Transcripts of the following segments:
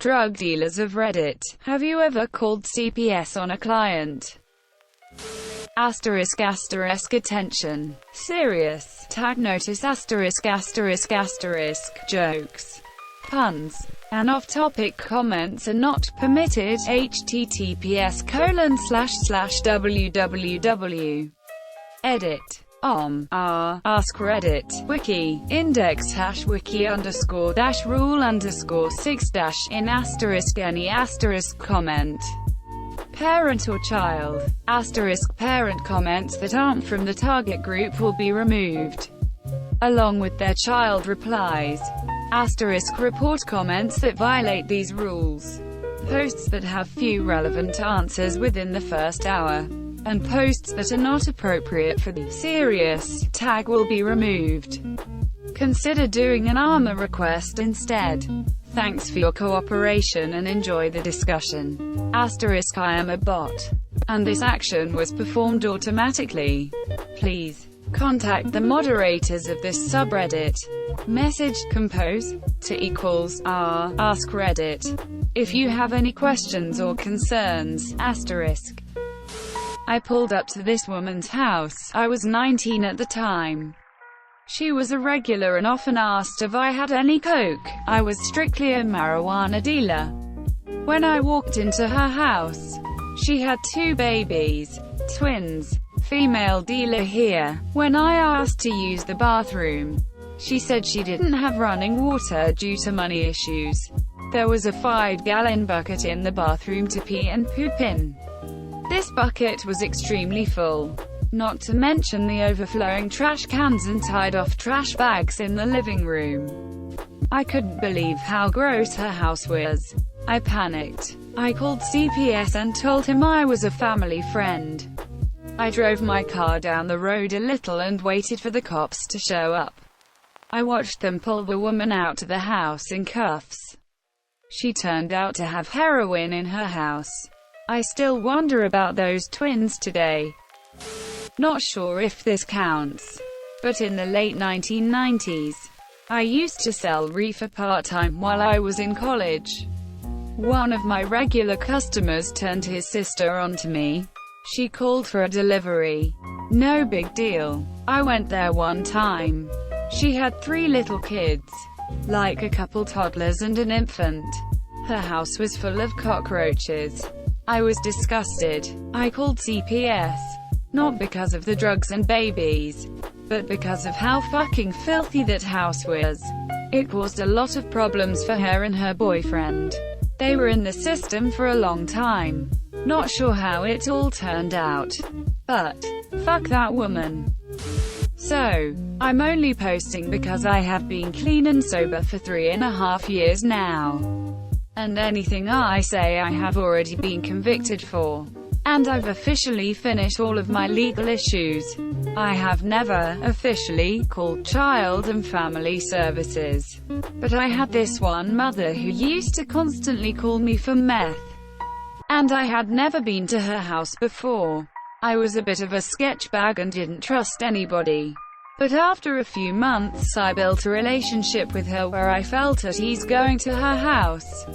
drug dealers of Reddit. Have you ever called CPS on a client? Asterisk asterisk attention. Serious. Tag notice asterisk asterisk asterisk. Jokes, puns, and off-topic comments are not permitted. https://www. Edit. AskReddit. Wiki. Index #wiki_rule_6- in any comment. Parent or child. Parent comments that aren't from the target group will be removed, along with their child replies. Report comments that violate these rules. Posts that have few relevant answers within the first hour, and posts that are not appropriate for the serious tag will be removed. Consider doing an ARMA request instead. Thanks for your cooperation and enjoy the discussion. I am a bot, and this action was performed automatically. Please contact the moderators of this subreddit. Message compose to =r@AskReddit if you have any questions or concerns. I pulled up to this woman's house. I was 19 at the time. She was a regular and often asked if I had any coke. I was strictly a marijuana dealer. When I walked into her house, she had 2 babies, twins. Female dealer here. When I asked to use the bathroom, she said she didn't have running water due to money issues. There was a 5-gallon bucket in the bathroom to pee and poop in. This bucket was extremely full, not to mention the overflowing trash cans and tied-off trash bags in the living room. I couldn't believe how gross her house was. I panicked. I called CPS and told him I was a family friend. I drove my car down the road a little and waited for the cops to show up. I watched them pull the woman out of the house in cuffs. She turned out to have heroin in her house. I still wonder about those twins today. Not sure if this counts, but in the late 1990s, I used to sell reefer part-time while I was in college. One of my regular customers turned his sister onto me. She called for a delivery. No big deal. I went there one time. She had 3 little kids, like a couple toddlers and an infant. Her house was full of cockroaches. I was disgusted. I called CPS. Not because of the drugs and babies, but because of how fucking filthy that house was. It caused a lot of problems for her and her boyfriend. They were in the system for a long time. Not sure how it all turned out, but fuck that woman. So, I'm only posting because I have been clean and sober for 3.5 years now. And anything I say I have already been convicted for. And I've officially finished all of my legal issues. I have never officially called Child and Family Services. But I had this one mother who used to constantly call me for meth. And I had never been to her house before. I was a bit of a sketchbag and didn't trust anybody. But after a few months I built a relationship with her where I felt at ease going to her house.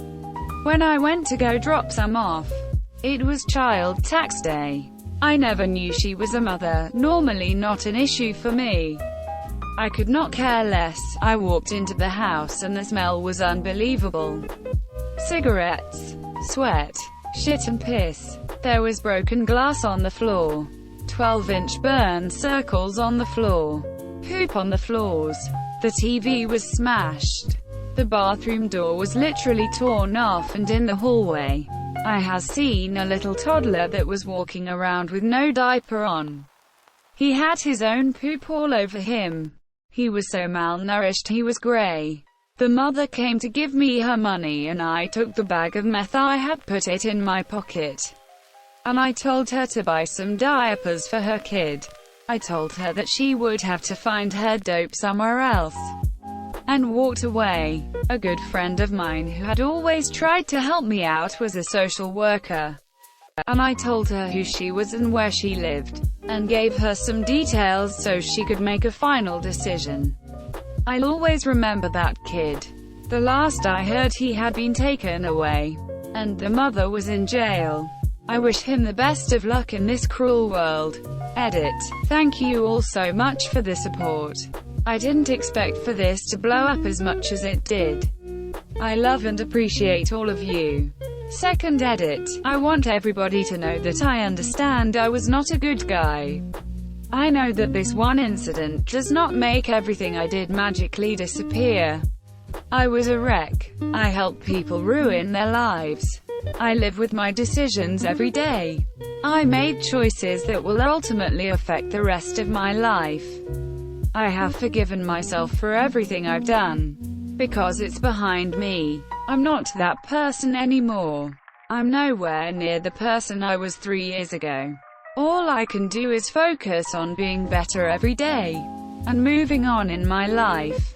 When I went to go drop some off, it was child tax day. I never knew she was a mother, normally not an issue for me. I could not care less. I walked into the house and the smell was unbelievable. Cigarettes, sweat, shit and piss. There was broken glass on the floor. 12-inch burn circles on the floor. Poop on the floors. The TV was smashed. The bathroom door was literally torn off, and in the hallway, I has seen a little toddler that was walking around with no diaper on. He had his own poop all over him. He was so malnourished he was grey. The mother came to give me her money and I took the bag of meth I had, put it in my pocket. And I told her to buy some diapers for her kid. I told her that she would have to find her dope somewhere else. And walked away. A good friend of mine who had always tried to help me out was a social worker. And I told her who she was and where she lived, and gave her some details so she could make a final decision. I'll always remember that kid. The last I heard, he had been taken away, and the mother was in jail. I wish him the best of luck in this cruel world. Edit. Thank you all so much for the support. I didn't expect for this to blow up as much as it did. I love and appreciate all of you. Second edit. I want everybody to know that I understand I was not a good guy. I know that this one incident does not make everything I did magically disappear. I was a wreck. I helped people ruin their lives. I live with my decisions every day. I made choices that will ultimately affect the rest of my life. I have forgiven myself for everything I've done, because it's behind me. I'm not that person anymore. I'm nowhere near the person I was 3 years ago. All I can do is focus on being better every day, and moving on in my life.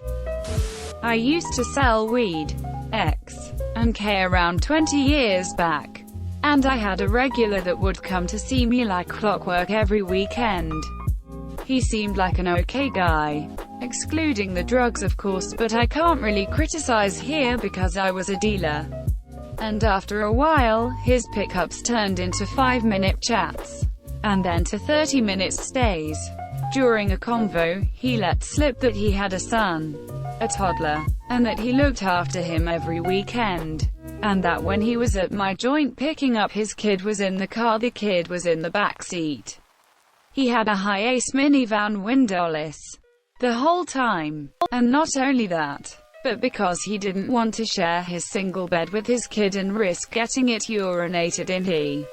I used to sell weed, X, and K around 20 years back. And I had a regular that would come to see me like clockwork every weekend. He seemed like an okay guy, excluding the drugs of course, but I can't really criticize here because I was a dealer. And after a while, his pickups turned into 5-minute chats, and then to 30-minute stays. During a convo, he let slip that he had a son, a toddler, and that he looked after him every weekend, and that when he was at my joint picking up his kid was in the car, the kid was in the back seat. He had a high-ace minivan windowless the whole time. And not only that, but because he didn't want to share his single bed with his kid and risk getting it urinated in, he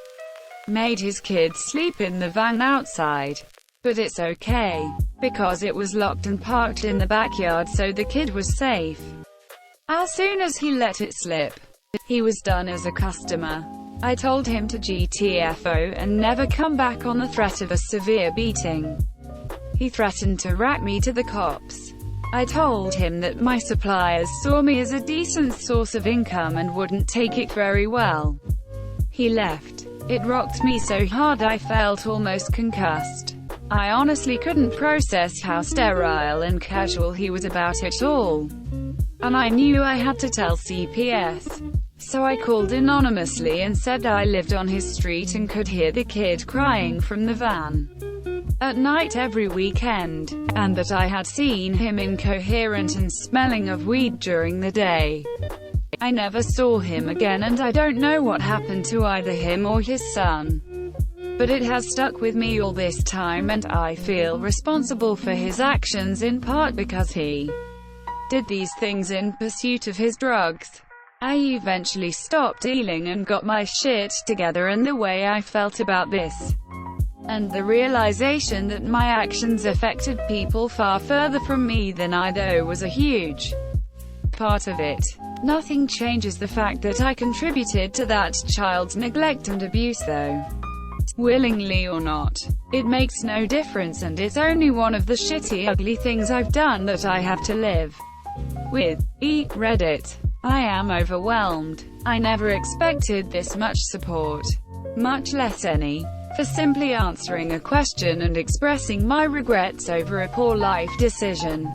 made his kid sleep in the van outside. But it's okay, because it was locked and parked in the backyard, so the kid was safe. As soon as he let it slip, he was done as a customer. I told him to GTFO and never come back on the threat of a severe beating. He threatened to rat me to the cops. I told him that my suppliers saw me as a decent source of income and wouldn't take it very well. He left. It rocked me so hard I felt almost concussed. I honestly couldn't process how sterile and casual he was about it all. And I knew I had to tell CPS. So I called anonymously and said I lived on his street and could hear the kid crying from the van at night every weekend, and that I had seen him incoherent and smelling of weed during the day. I never saw him again, and I don't know what happened to either him or his son. But it has stuck with me all this time, and I feel responsible for his actions in part because he did these things in pursuit of his drugs. I eventually stopped dealing and got my shit together, and the way I felt about this, and the realization that my actions affected people far further from me than I though was a huge part of it. Nothing changes the fact that I contributed to that child's neglect and abuse though. Willingly or not. It makes no difference, and it's only one of the shitty, ugly things I've done that I have to live with. Reddit. I am overwhelmed. I never expected this much support, much less any, for simply answering a question and expressing my regrets over a poor life decision.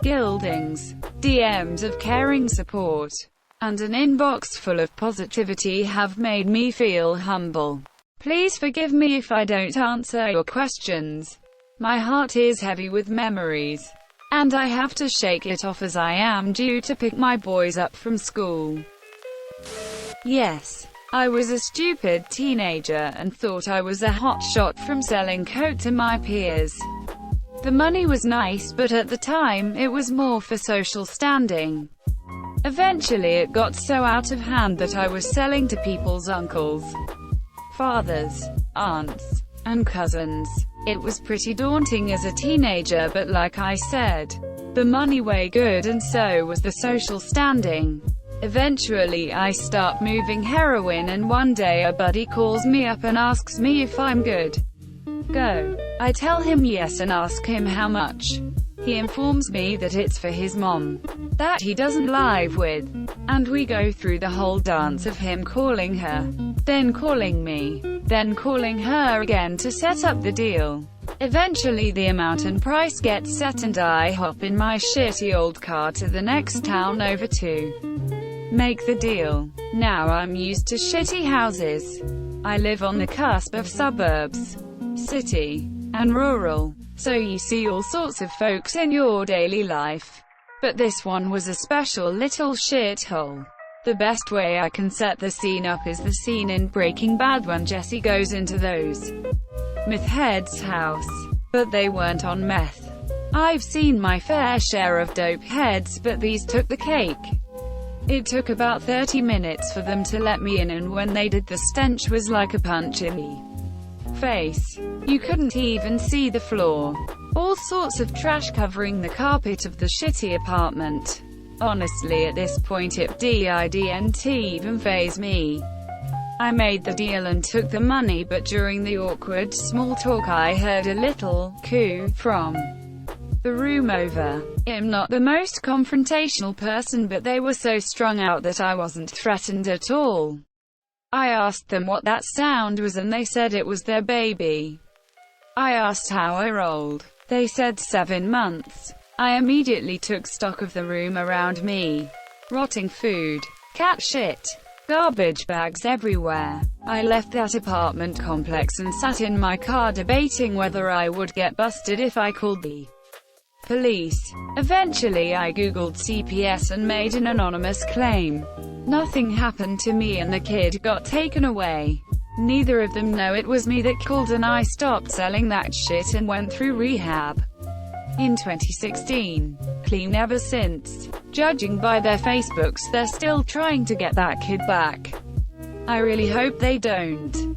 Gildings, DMs of caring support, and an inbox full of positivity have made me feel humble. Please forgive me if I don't answer your questions. My heart is heavy with memories, and I have to shake it off as I am due to pick my boys up from school. Yes, I was a stupid teenager and thought I was a hotshot from selling coke to my peers. The money was nice, but at the time, it was more for social standing. Eventually it got so out of hand that I was selling to people's uncles, fathers, aunts, and cousins. It was pretty daunting as a teenager, but like I said, the money way good and so was the social standing. Eventually I start moving heroin, and one day a buddy calls me up and asks me if I'm good. Go. I tell him yes and ask him how much. He informs me that it's for his mom, that he doesn't live with, and we go through the whole dance of him calling her, then calling me, then calling her again to set up the deal. Eventually the amount and price gets set and I hop in my shitty old car to the next town over to make the deal. Now I'm used to shitty houses. I live on the cusp of suburbs, city, and rural, so you see all sorts of folks in your daily life. But this one was a special little shithole. The best way I can set the scene up is the scene in Breaking Bad when Jesse goes into those meth heads' house. But they weren't on meth. I've seen my fair share of dope heads, but these took the cake. It took about 30 minutes for them to let me in, and when they did, the stench was like a punch in the face. You couldn't even see the floor. All sorts of trash covering the carpet of the shitty apartment. Honestly, at this point it didn't even faze me. I made the deal and took the money, but during the awkward small talk I heard a little coo from the room over. I'm not the most confrontational person, but they were so strung out that I wasn't threatened at all. I asked them what that sound was and they said it was their baby. I asked how old. They said 7 months. I immediately took stock of the room around me. Rotting food, cat shit, garbage bags everywhere. I left that apartment complex and sat in my car debating whether I would get busted if I called the police. Eventually I googled CPS and made an anonymous claim. Nothing happened to me and the kid got taken away. Neither of them know it was me that called, and I stopped selling that shit and went through rehab in 2016. Clean ever since. Judging by their Facebooks, they're still trying to get that kid back. I really hope they don't.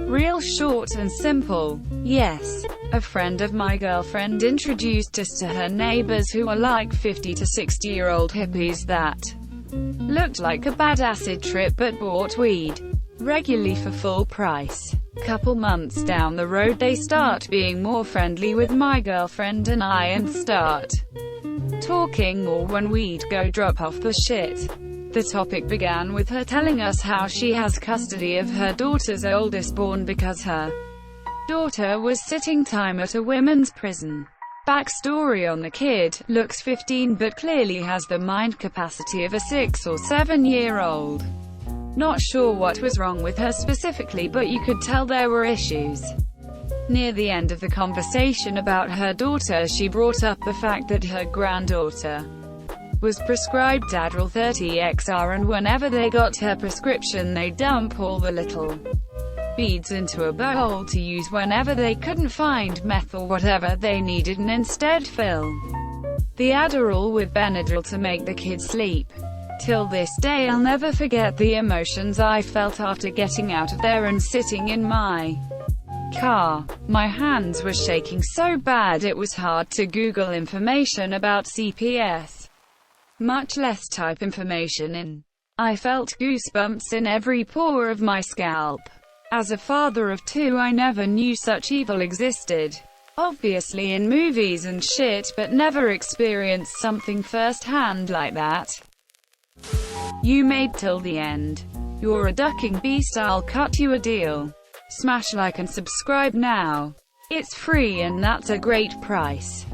Real short and simple. Yes. A friend of my girlfriend introduced us to her neighbors, who are like 50 to 60-year-old hippies that looked like a bad acid trip but bought weed regularly for full price. Couple months down the road they start being more friendly with my girlfriend and I and start talking more when we'd go drop off the shit. The topic began with her telling us how she has custody of her daughter's oldest born because her daughter was sitting time at a women's prison. Backstory on the kid: looks 15 but clearly has the mind capacity of a 6 or 7-year-old. Not sure what was wrong with her specifically, but you could tell there were issues. Near the end of the conversation about her daughter, she brought up the fact that her granddaughter was prescribed Adderall 30XR, and whenever they got her prescription they'd dump all the little beads into a bowl to use whenever they couldn't find meth or whatever they needed, and instead fill the Adderall with Benadryl to make the kid sleep. Till this day I'll never forget the emotions I felt after getting out of there and sitting in my car. My hands were shaking so bad it was hard to Google information about CPS, much less type information in. I felt goosebumps in every pore of my scalp. As a father of 2, I never knew such evil existed. Obviously in movies and shit, but never experienced something firsthand like that. You made till the end. You're a ducking beast. I'll cut you a deal. Smash like and subscribe now. It's free and that's a great price.